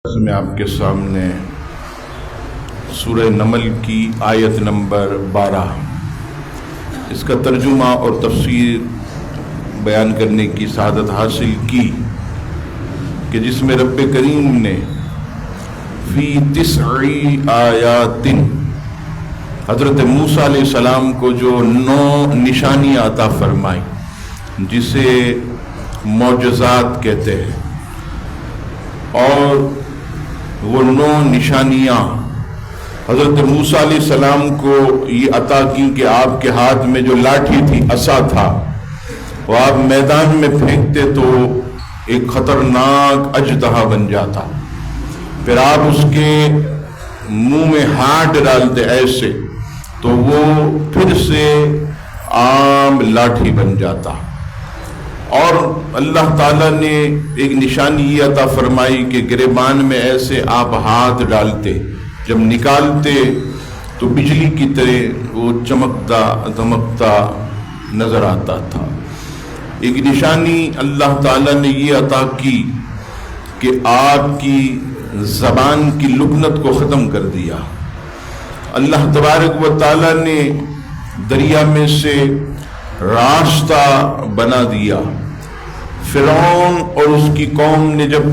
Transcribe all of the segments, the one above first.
میں آپ کے سامنے سورہ نمل کی آیت نمبر 12 اس کا ترجمہ اور تفسیر بیان کرنے کی سعادت حاصل کی کہ جس میں رب کریم نے فی 9 آیات حضرت موسیٰ علیہ السلام کو جو 9 نشانیاں عطا فرمائی جسے معجزات کہتے ہیں، اور وہ 9 نشانیاں حضرت موسیٰ علیہ السلام کو یہ عطا کی کہ آپ کے ہاتھ میں جو لاٹھی تھی، عصا تھا، وہ آپ میدان میں پھینکتے تو ایک خطرناک اژدہا بن جاتا، پھر آپ اس کے منہ میں ہاتھ ڈالتے ایسے تو وہ پھر سے عام لاٹھی بن جاتا۔ اور اللہ تعالیٰ نے ایک نشانی یہ عطا فرمائی کہ گریبان میں ایسے آپ ہاتھ ڈالتے، جب نکالتے تو بجلی کی طرح وہ چمکتا دمکتا نظر آتا تھا۔ ایک نشانی اللہ تعالیٰ نے یہ عطا کی کہ آپ کی زبان کی لکنت کو ختم کر دیا۔ اللہ تبارک و تعالیٰ نے دریا میں سے راستہ بنا دیا۔ فرعون اور اس کی قوم نے جب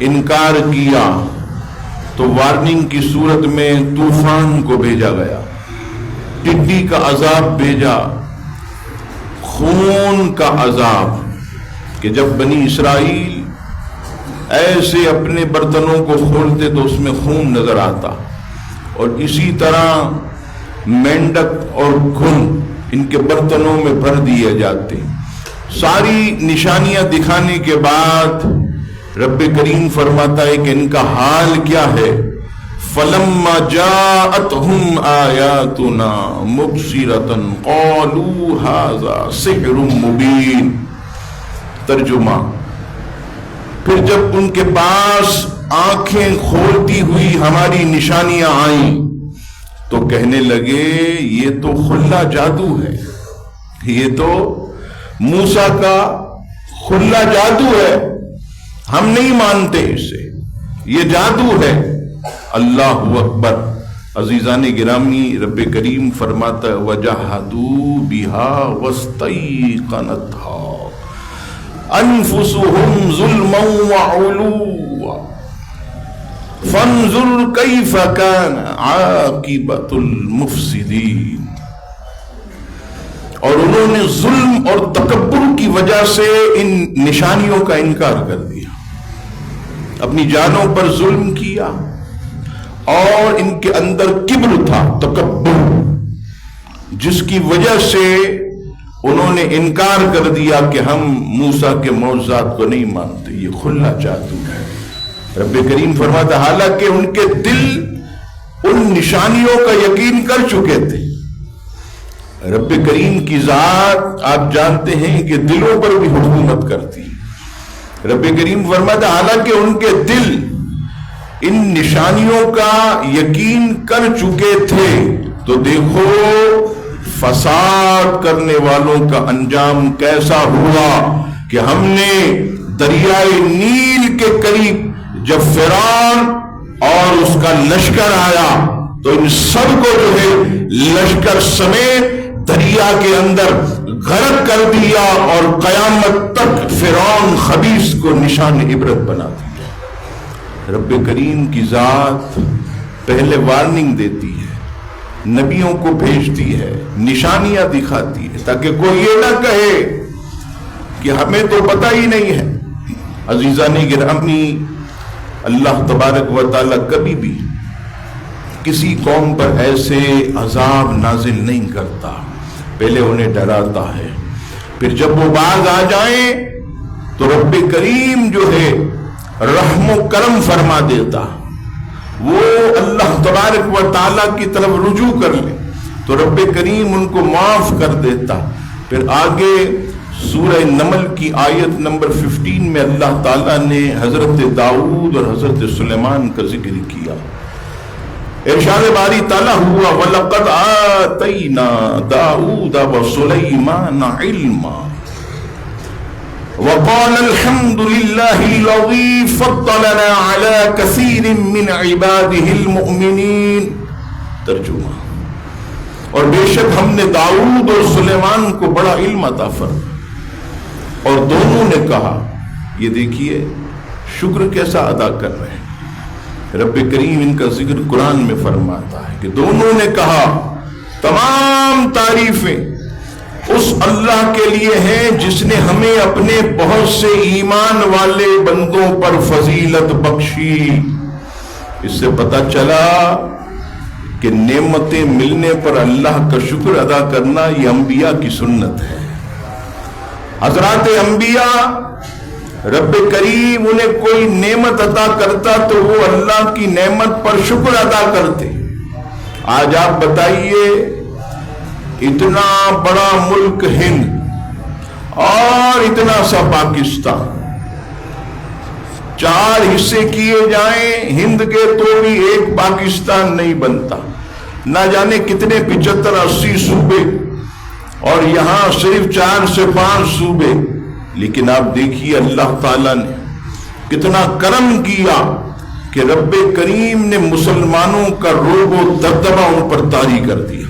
انکار کیا تو وارننگ کی صورت میں طوفان کو بھیجا گیا، ٹڈی کا عذاب بھیجا، خون کا عذاب، کہ جب بنی اسرائیل ایسے اپنے برتنوں کو کھولتے تو اس میں خون نظر آتا، اور اسی طرح مینڈک اور گھن ان کے برتنوں میں بھر دیے جاتے۔ ساری نشانیاں دکھانے کے بعد رب کریم فرماتا ہے کہ ان کا حال کیا ہے۔ فَلَمَّا جَاءَتْهُمْ آيَاتُنَا مُبْصِرَةً قَالُوا هَذَا سِحْرٌ مُبِينٌ۔ ترجمہ، پھر جب ان کے پاس آنکھیں کھولتی ہوئی ہماری نشانیاں آئیں تو کہنے لگے یہ تو کھلا جادو ہے، یہ تو موسیٰ کا کھلا جادو ہے، ہم نہیں مانتے اسے، یہ جادو ہے۔ اللہ اکبر۔ عزیزان گرامی، رب کریم فرماتا ہے وَجَحَدُوا بِهَا وَاسْتَيْقَنَتْهَا أَنفُسُهُمْ ظُلْمًا وَعُلُوًّا فَانظُرْ كَيْفَ كَانَ عَاقِبَةُ الْمُفْسِدِينَ۔ اور انہوں نے ظلم اور تکبر کی وجہ سے ان نشانیوں کا انکار کر دیا، اپنی جانوں پر ظلم کیا، اور ان کے اندر کبر تھا، تکبر، جس کی وجہ سے انہوں نے انکار کر دیا کہ ہم موسیٰ کے معجزات کو نہیں مانتے، یہ کھلا جادو ہے۔ رب کریم فرماتا حالانکہ ان کے دل ان نشانیوں کا یقین کر چکے تھے۔ رب کریم کی ذات آپ جانتے ہیں کہ دلوں پر بھی حکومت کرتی۔ رب کریم فرماتا حالانکہ ان کے دل ان نشانیوں کا یقین کر چکے تھے، تو دیکھو فساد کرنے والوں کا انجام کیسا ہوا کہ ہم نے دریائے نیل کے قریب جب فرعون اور اس کا لشکر آیا تو ان سب کو جو ہے لشکر سمیت دریا کے اندر غرق کر دیا، اور قیامت تک فرعون خبیث کو نشان عبرت بنا دیا۔ رب کریم کی ذات پہلے وارننگ دیتی ہے، نبیوں کو بھیجتی ہے، نشانیاں دکھاتی ہے، تاکہ کوئی یہ نہ کہے کہ ہمیں تو پتہ ہی نہیں ہے۔ عزیزان گرامی، اللہ تبارک و تعالی کبھی بھی کسی قوم پر ایسے عذاب نازل نہیں کرتا، پہلے انہیں ڈراتا ہے، پھر جب وہ باز آ جائیں تو رب کریم جو ہے رحم و کرم فرما دیتا، وہ اللہ تبارک و تعالیٰ کی طرف رجوع کر لے تو رب کریم ان کو معاف کر دیتا۔ پھر آگے سورہ نمل کی آیت نمبر 15 میں اللہ تعالیٰ نے حضرت داؤد اور حضرت سلیمان کا ذکر کیا۔ ارشاد باری تعالیٰ ہوا وَلَقَدْ آتَيْنَا دَاؤُودَ وَسُلَيْمَانَ عِلْمًا۔ وقال الحمد لله الذي فضلنا على كثير من عباده المؤمنين. ترجمہ: اور بے شک ہم نے داؤد اور سلیمان کو بڑا علم عطا فرمایا. اور دونوں نے کہا، یہ دیکھیے شکر کیسا ادا کر رہے ہیں. رب کریم ان کا ذکر قرآن میں فرماتا ہے کہ دونوں نے کہا تمام تعریفیں اس اللہ کے لیے ہیں جس نے ہمیں اپنے بہت سے ایمان والے بندوں پر فضیلت بخشی. اس سے پتہ چلا کہ نعمتیں ملنے پر اللہ کا شکر ادا کرنا یہ انبیاء کی سنت ہے. حضرات انبیاء رب کریم انہیں کوئی نعمت عطا کرتا تو وہ اللہ کی نعمت پر شکر ادا کرتے. آج آپ بتائیے، اتنا بڑا ملک ہند اور اتنا سا پاکستان، 4 حصے کیے جائیں ہند کے تو بھی ایک پاکستان نہیں بنتا. نہ جانے کتنے 75-80 صوبے، اور یہاں صرف 4 سے 5 صوبے. لیکن آپ دیکھیے اللہ تعالیٰ نے کتنا کرم کیا کہ رب کریم نے مسلمانوں کا رعب و دبدبہ ان پر طاری کر دیا.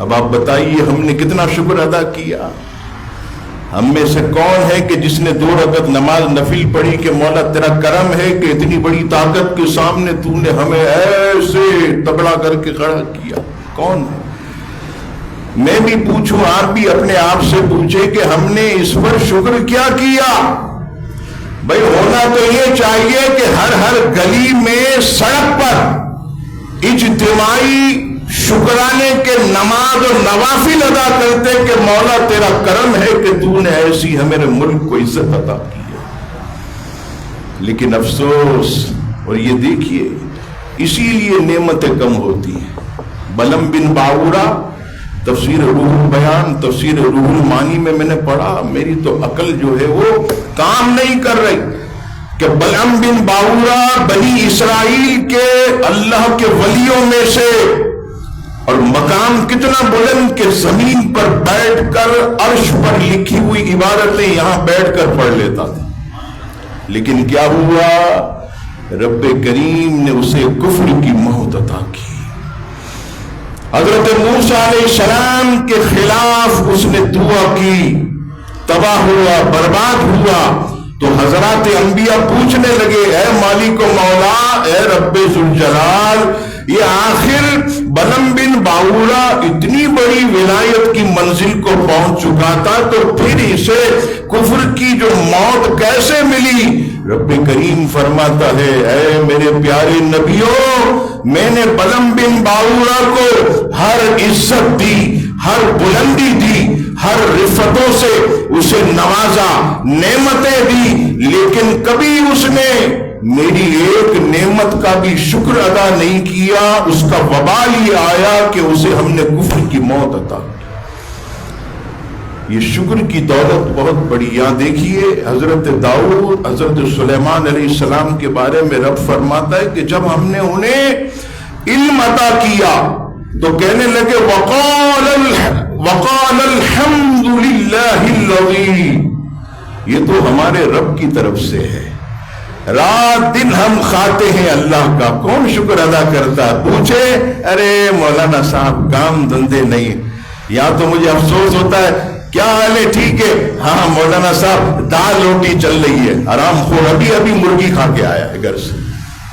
اب آپ بتائیے ہم نے کتنا شکر ادا کیا. ہم میں سے کون ہے کہ جس نے 2 رکعت نماز نفل پڑھی کہ مولا تیرا کرم ہے کہ اتنی بڑی طاقت کے سامنے تو نے ہمیں ایسے تبڑا کر کے کھڑا کیا؟ کون ہے؟ میں بھی پوچھوں، آپ بھی اپنے آپ سے پوچھیں کہ ہم نے اس پر شکر کیا کیا؟ بھائی ہونا تو یہ چاہیے کہ ہر گلی میں، سڑک پر اجتماعی شکرانے کے نماز اور نوافل ادا کرتے کہ مولا تیرا کرم ہے کہ تو نے ایسی ہمارے ملک کو عزت عطا کی ہے. لیکن افسوس، اور یہ دیکھیے اسی لیے نعمتیں کم ہوتی ہیں. بلم بن باورا تفسیر روح البیان، تفسیر روح المانی میں نے پڑھا، میری تو عقل جو ہے وہ کام نہیں کر رہی کہ بلم بن باورا بنی اسرائیل کے اللہ کے ولیوں میں سے، اور مقام کتنا بلند کہ زمین پر بیٹھ کر عرش پر لکھی ہوئی عبارتیں یہاں بیٹھ کر پڑھ لیتا تھا. لیکن کیا ہوا؟ رب کریم نے اسے کفر کی موت عطا کی. حضرت موسیٰ علیہ السلام کے خلاف اس نے دعا کی، تباہ ہوا، برباد ہوا. تو حضرات انبیاء پوچھنے لگے، اے مالک و مولا، اے رب ذوالجلال، یہ آخر بلم بن باورا اتنی بڑی ولایت کی منزل کو پہنچ چکا تھا تو پھر اسے کفر کی جو موت کیسے ملی؟ رب کریم فرماتا ہے، اے میرے پیارے نبیوں، میں نے بلم بن باورا کو ہر عزت دی، ہر بلندی دی، ہر رفتوں سے اسے نوازا، نعمتیں دی، لیکن کبھی اس نے میری ایک نعمت کا بھی شکر ادا نہیں کیا. اس کا وبال یہ آیا کہ اسے ہم نے کفر کی موت عطا کی. یہ شکر کی دولت بہت بڑی. یہاں دیکھیے حضرت داؤد، حضرت سلیمان علیہ السلام کے بارے میں رب فرماتا ہے کہ جب ہم نے انہیں علم عطا کیا تو کہنے لگے وقال الحمد للہ الذی، یہ تو ہمارے رب کی طرف سے ہے. رات دن ہم کھاتے ہیں اللہ کا، کون شکر ادا کرتا؟ پوچھے، ارے مولانا صاحب کام دھندے نہیں. یا تو مجھے افسوس ہوتا ہے، کیا حال ہے؟ ٹھیک ہے. ہاں مولانا صاحب دال روٹی چل رہی ہے، آرام خور ابھی مرغی کھا کے آیا ہے گھر سے،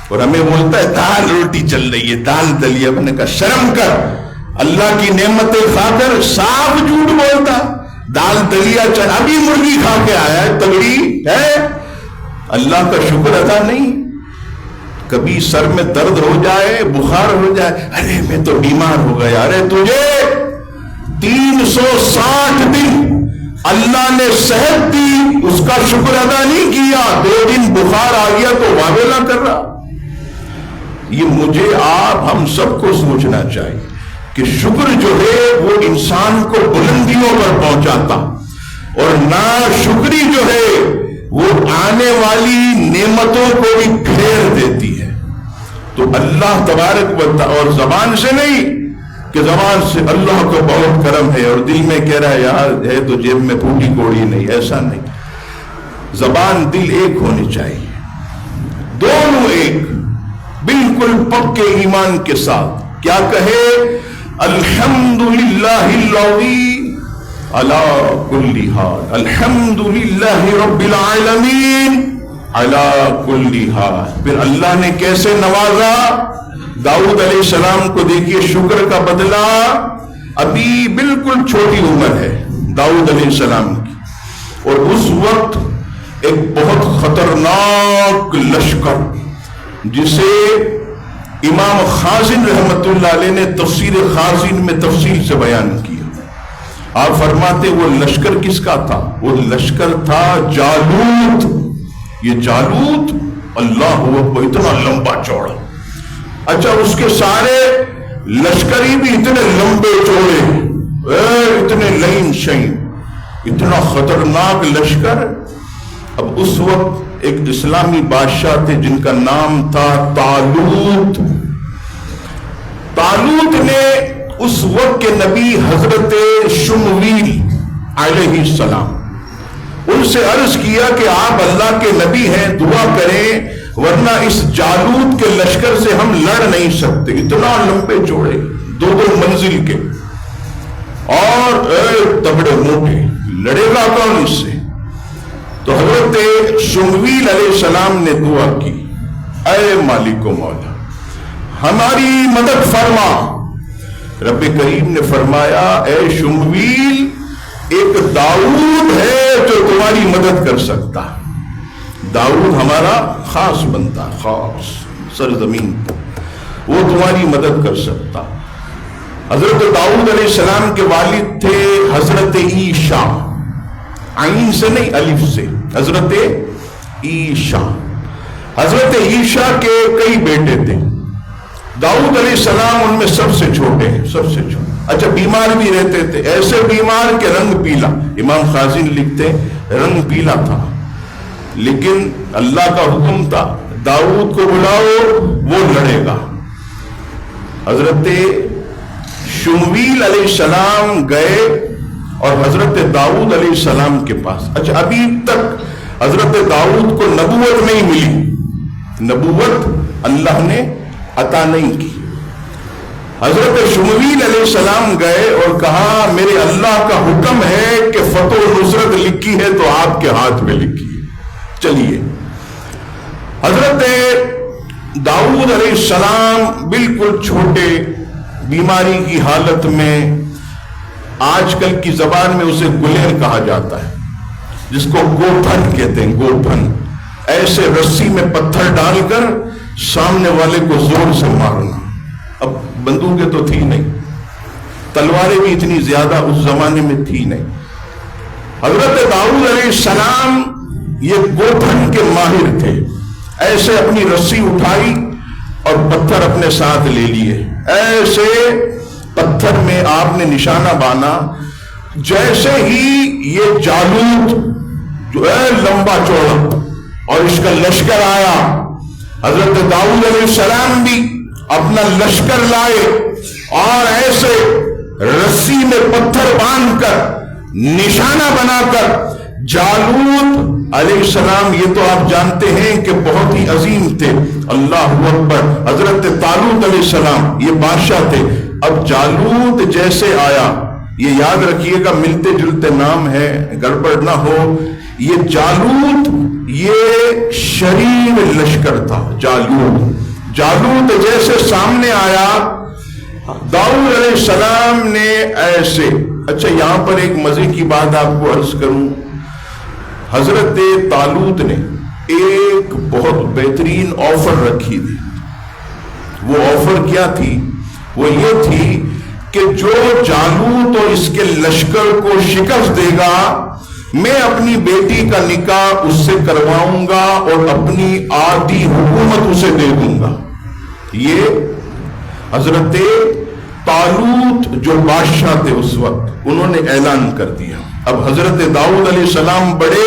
اور ہمیں بولتا ہے دال روٹی چل رہی ہے، دال دلیا. میں نے کہا شرم کر، اللہ کی نعمتیں کھا کر صاف جھوٹ بولتا. دال دلیا چل، ابھی مرغی کھا کے آیا ہے، تگڑی ہے. اللہ کا شکر ادا نہیں. کبھی سر میں درد ہو جائے، بخار ہو جائے، ارے میں تو بیمار ہو گیا. ارے تجھے 360 دن اللہ نے صحت دی، اس کا شکر ادا نہیں کیا. 2 دن بخار آ گیا تو واویلا کر رہا. یہ مجھے آپ ہم سب کو سوچنا چاہیے کہ شکر جو ہے وہ انسان کو بلندیوں پر پہنچاتا، اور ناشکری جو ہے وہ آنے والی نعمتوں کو بھی پھیر دیتی ہے. تو اللہ تبارک و تعالی، اور زبان سے نہیں کہ زبان سے اللہ کو بہت کرم ہے اور دل میں کہہ رہا ہے یار ہے تو جیب میں پھوٹی کوڑی نہیں، ایسا نہیں. زبان دل ایک ہونی چاہیے، دونوں ایک، بالکل پکے ایمان کے ساتھ کیا کہے؟ الحمدللہ الذی علی کل حال، الحمدللہ رب العالمین علی کل حال۔ پھر اللہ نے کیسے نوازا داؤد علیہ السلام کو، دیکھیے شکر کا بدلہ۔ ابھی بالکل چھوٹی عمر ہے داؤد علیہ السلام کی، اور اس وقت ایک بہت خطرناک لشکر جسے امام خازن رحمت اللہ علیہ نے تفسیر خازن میں تفصیل سے بیان کیا۔ آپ فرماتے وہ لشکر کس کا تھا؟ وہ لشکر تھا جالوت۔ یہ جالوت اللہ وہ اتنا لمبا چوڑا، اچھا اس کے سارے لشکری بھی اتنے لمبے چوڑے، اتنے لین شین، اتنا خطرناک لشکر۔ اب اس وقت ایک اسلامی بادشاہ تھے جن کا نام تھا طالوت۔ طالوت نے اس وقت کے نبی حضرت شمویل علیہ السلام ان سے عرض کیا کہ آپ اللہ کے نبی ہیں، دعا کریں ورنہ اس جالوت کے لشکر سے ہم لڑ نہیں سکتے، اتنا لمبے چوڑے، دو منزل کے، اور تگڑے موٹے، لڑے گا کون اس سے؟ تو حضرت شمویل علیہ السلام نے دعا کی، اے مالک و مولا ہماری مدد فرما۔ رب کریم نے فرمایا، اے شمویل ایک داؤد ہے جو تمہاری مدد کر سکتا ہے۔ داؤد ہمارا خاص بنتا، خاص سرزمین پر، وہ تمہاری مدد کر سکتا۔ حضرت داؤد علیہ السلام کے والد تھے حضرت عیسیٰ، عین سے نہیں الف سے، حضرت عیسیٰ۔ حضرت عیسیٰ کے کئی بیٹے تھے، داؤد علیہ السلام ان میں سب سے چھوٹے ہیں، سب سے چھوٹے۔ اچھا بیمار بھی رہتے تھے، ایسے بیمار کہ رنگ پیلا، امام خازن لکھتے رنگ پیلا تھا، لیکن اللہ کا حکم تھا داؤد کو بلاؤ وہ لڑے گا۔ حضرت شمویل علیہ السلام گئے اور حضرت داؤد علیہ السلام کے پاس، اچھا ابھی تک حضرت داؤد کو نبوت نہیں ملی، نبوت اللہ نے عطا نہیں کی۔ حضرت شمویل علیہ السلام گئے اور کہا میرے اللہ کا حکم ہے کہ فتح و نصرت لکھی ہے تو آپ کے ہاتھ میں لکھی ہے، چلیے۔ حضرت داؤد علیہ السلام بالکل چھوٹے، بیماری کی حالت میں، آج کل کی زبان میں اسے گلیر کہا جاتا ہے، جس کو گوپھن کہتے ہیں، گوپھن، ایسے رسی میں پتھر ڈال کر سامنے والے کو زور سے مارنا۔ اب بندوقیں تو تھی نہیں، تلواریں بھی اتنی زیادہ اس زمانے میں تھی نہیں۔ حضرت داؤد علیہ السلام یہ گوپھن کے ماہر تھے، ایسے اپنی رسی اٹھائی اور پتھر اپنے ساتھ لے لیے، ایسے پتھر میں آپ نے نشانہ بانا، جیسے ہی یہ جالوت جو ہے لمبا چوڑا اور اس کا لشکر آیا، حضرت داؤد علیہ السلام بھی اپنا لشکر لائے اور ایسے رسی میں پتھر باندھ کر نشانہ بنا کر جالوت علیہ السلام، یہ تو آپ جانتے ہیں کہ بہت ہی عظیم تھے، اللہ اکبر، حضرت طالوت علیہ السلام یہ بادشاہ تھے۔ اب جالوت جیسے آیا، یہ یاد رکھیے گا ملتے جلتے نام ہے، گڑبڑ نہ ہو، یہ جالوت یہ شریر لشکر تھا۔ جالوت جیسے سامنے آیا، داؤد علیہ السلام نے ایسے، اچھا یہاں پر ایک مزے کی بات آپ کو عرض کروں، حضرت طالوت نے ایک بہت بہترین آفر رکھی تھی۔ وہ آفر کیا تھی؟ وہ یہ تھی کہ جو جالوت اور اس کے لشکر کو شکست دے گا، میں اپنی بیٹی کا نکاح اس سے کرواؤں گا اور اپنی آدھی حکومت اسے دے دوں گا۔ یہ حضرت طالوت جو بادشاہ تھے اس وقت، انہوں نے اعلان کر دیا۔ اب حضرت داؤد علیہ السلام بڑے،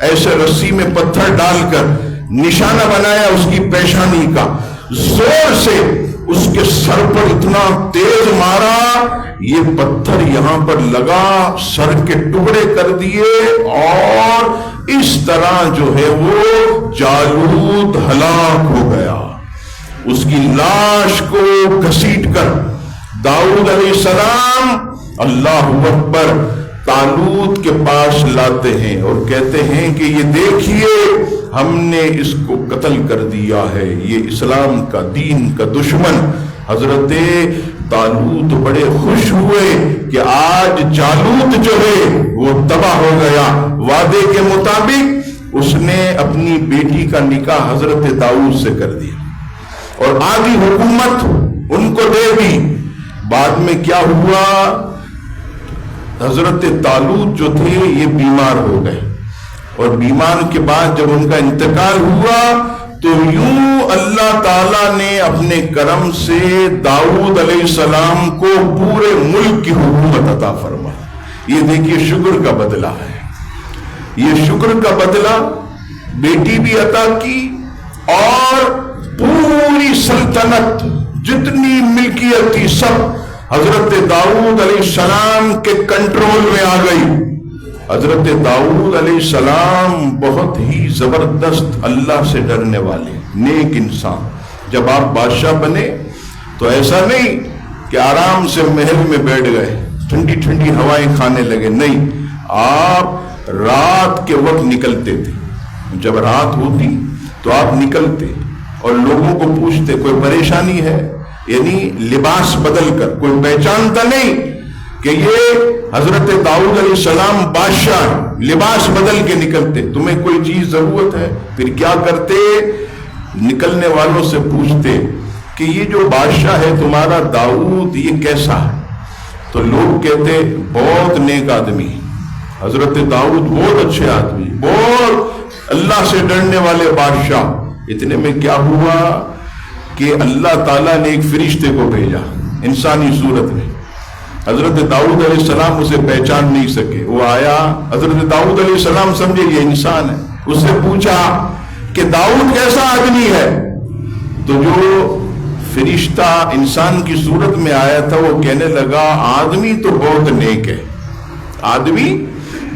ایسے رسی میں پتھر ڈال کر نشانہ بنایا اس کی پیشانی کا، زور سے اس کے سر پر اتنا تیز مارا، یہ پتھر یہاں پر لگا، سر کے ٹکڑے کر دیے، اور اس طرح جو ہے وہ جالوت ہلاک ہو گیا۔ اس کی لاش کو گھسیٹ کر داؤد علیہ السلام اللہ اکبر طالوت کے پاس لاتے ہیں اور کہتے ہیں کہ یہ دیکھیے ہم نے اس کو قتل کر دیا ہے، یہ اسلام کا دین کا دشمن۔ حضرت طالوت بڑے خوش ہوئے کہ آج جالوت جو ہے وہ تباہ ہو گیا۔ وعدے کے مطابق اس نے اپنی بیٹی کا نکاح حضرت داؤد سے کر دیا اور آدھی حکومت ان کو دے دی۔ بعد میں کیا ہوا؟ حضرت طالوت جو تھے یہ بیمار ہو گئے، اور بیمار کے بعد جب ان کا انتقال ہوا تو یوں اللہ تعالیٰ نے اپنے کرم سے داؤد علیہ السلام کو پورے ملک کی حکومت عطا فرمائی۔ یہ دیکھیے شکر کا بدلہ ہے، یہ شکر کا بدلہ، بیٹی بھی عطا کی اور پوری سلطنت جتنی ملکیت تھی سب حضرت داؤد علیہ السلام کے کنٹرول میں آ گئی۔ حضرت داؤد علیہ السلام بہت ہی زبردست اللہ سے ڈرنے والے نیک انسان۔ جب آپ بادشاہ بنے تو ایسا نہیں کہ آرام سے محل میں بیٹھ گئے، ٹھنڈی ٹھنڈی ہوائیں کھانے لگے، نہیں، آپ رات کے وقت نکلتے تھے۔ جب رات ہوتی تو آپ نکلتے اور لوگوں کو پوچھتے کوئی پریشانی ہے، یعنی لباس بدل کر، کوئی پہچانتا نہیں کہ یہ حضرت داؤد علیہ السلام بادشاہ، لباس بدل کے نکلتے۔ تمہیں کوئی چیز ضرورت ہے؟ پھر کیا کرتے؟ نکلنے والوں سے پوچھتے کہ یہ جو بادشاہ ہے تمہارا داؤد یہ کیسا ہے؟ تو لوگ کہتے بہت نیک آدمی، حضرت داؤد بہت اچھے آدمی، بہت اللہ سے ڈرنے والے بادشاہ۔ اتنے میں کیا ہوا کہ اللہ تعالیٰ نے ایک فرشتے کو بھیجا انسانی صورت میں۔ حضرت داؤد علیہ السلام اسے پہچان نہیں سکے، وہ آیا، حضرت داؤد علیہ السلام سمجھے یہ انسان ہے، اس سے پوچھا کہ داؤد کیسا آدمی ہے؟ تو جو فرشتہ انسان کی صورت میں آیا تھا وہ کہنے لگا آدمی تو بہت نیک ہے، آدمی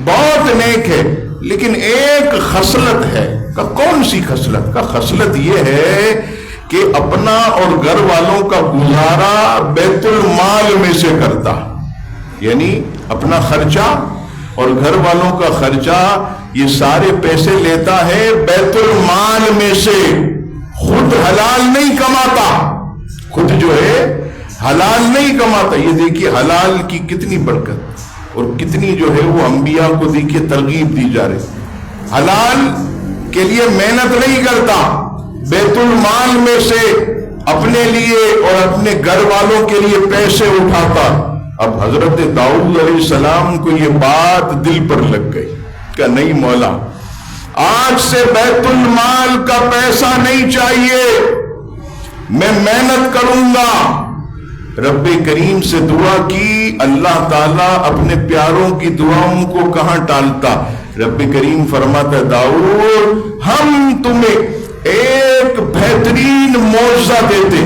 بہت نیک ہے، لیکن ایک خصلت ہے۔ کہ کون سی خصلت؟ کا خصلت یہ ہے کہ اپنا اور گھر والوں کا گزارا بیت المال میں سے کرتا، یعنی اپنا خرچہ اور گھر والوں کا خرچہ یہ سارے پیسے لیتا ہے بیت المال میں سے، خود حلال نہیں کماتا، خود جو ہے حلال نہیں کماتا۔ یہ دیکھیے حلال کی کتنی برکت اور کتنی جو ہے وہ انبیاء کو دیکھیے ترغیب دی جا رہی۔ حلال کے لیے محنت نہیں کرتا، بیت المال میں سے اپنے لیے اور اپنے گھر والوں کے لیے پیسے اٹھاتا۔ اب حضرت داؤد علیہ السلام کو یہ بات دل پر لگ گئی کہ نہیں مولا، آج سے بیت المال کا پیسہ نہیں چاہیے، میں محنت کروں گا۔ رب کریم سے دعا کی، اللہ تعالیٰ اپنے پیاروں کی دعاؤں کو کہاں ٹالتا۔ رب کریم فرماتا داؤد ہم تمہیں ایک بہترین معجزہ دیتے۔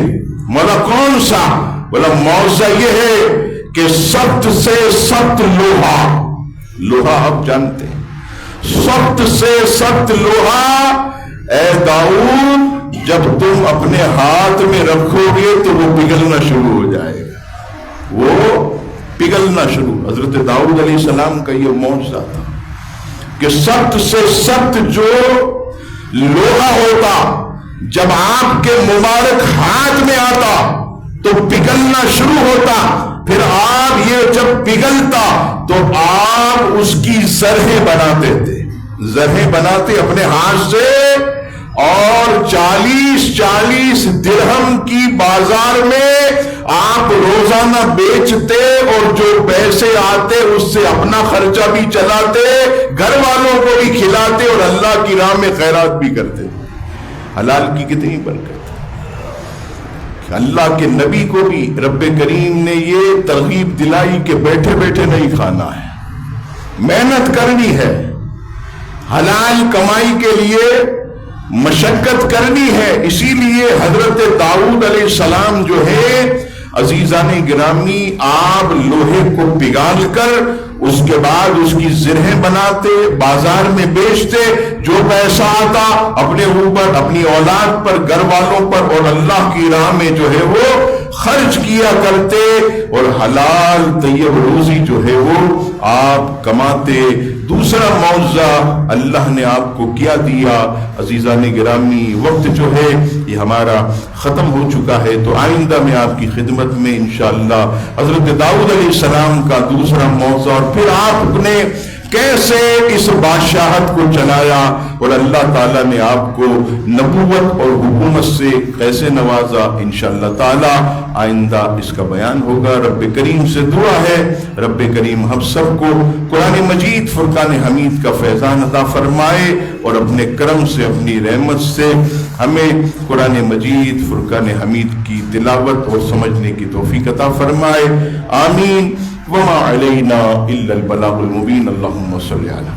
مولا کون سا؟ بولا معجزہ یہ ہے کہ سخت سے سخت لوہا، لوہا آپ جانتے ہیں، سخت سے سخت لوہا اے داؤد جب تم اپنے ہاتھ میں رکھو گے تو وہ پگھلنا شروع ہو جائے گا، وہ پگھلنا شروع۔ حضرت داؤد علیہ السلام کا یہ معجزہ تھا کہ سخت سے سخت جو لوہا ہوتا جب آپ کے مبارک ہاتھ میں آتا تو پگھلنا شروع ہوتا، پھر آپ یہ جب پگھلتا تو آپ اس کی زرہیں بناتے تھے، زرہیں بناتے اپنے ہاتھ سے، اور 40 درہم کی بازار میں آپ روزانہ بیچتے اور جو پیسے آتے اس سے اپنا خرچہ بھی چلاتے، گھر والوں کو بھی کھلاتے اور اللہ کی راہ میں خیرات بھی کرتے۔ حلال کی کتنی برکت ہے۔ اللہ کے نبی کو بھی رب کریم نے یہ ترغیب دلائی کہ بیٹھے بیٹھے نہیں کھانا ہے، محنت کرنی ہے۔ حلال کمائی کے لیے مشقت کرنی ہے. اسی لیے حضرت داؤد علیہ السلام جو ہے عزیزان گرامی، آپ لوہے کو پگھال کر اس کے بعد اس کی زرہیں بناتے، بازار میں بیچتے، جو پیسہ آتا اپنے اوپر، اپنی اولاد پر، گھر والوں پر اور اللہ کی راہ میں جو ہے وہ خرچ کیا کرتے، اور حلال طیب روزی جو ہے وہ آپ کماتے. دوسرا معاوضہ اللہ نے آپ کو کیا دیا. عزیزان گرامی، وقت جو ہے یہ ہمارا ختم ہو چکا ہے، تو آئندہ میں آپ کی خدمت میں انشاءاللہ حضرت داؤد علیہ السلام کا دوسرا معاوضہ، اور پھر آپ نے کیسے اس بادشاہت کو چلایا اور اللہ تعالیٰ نے آپ کو نبوت اور حکومت سے کیسے نوازا، انشاءاللہ تعالیٰ آئندہ اس کا بیان ہوگا. رب کریم سے دعا ہے رب کریم ہم سب کو قرآن مجید فرقان حمید کا فیضان عطا فرمائے، اور اپنے کرم سے، اپنی رحمت سے ہمیں قرآن مجید فرقان حمید کی تلاوت اور سمجھنے کی توفیق عطا فرمائے. آمین. وما علینا الا البلاغ المبین. اللہم صلی علی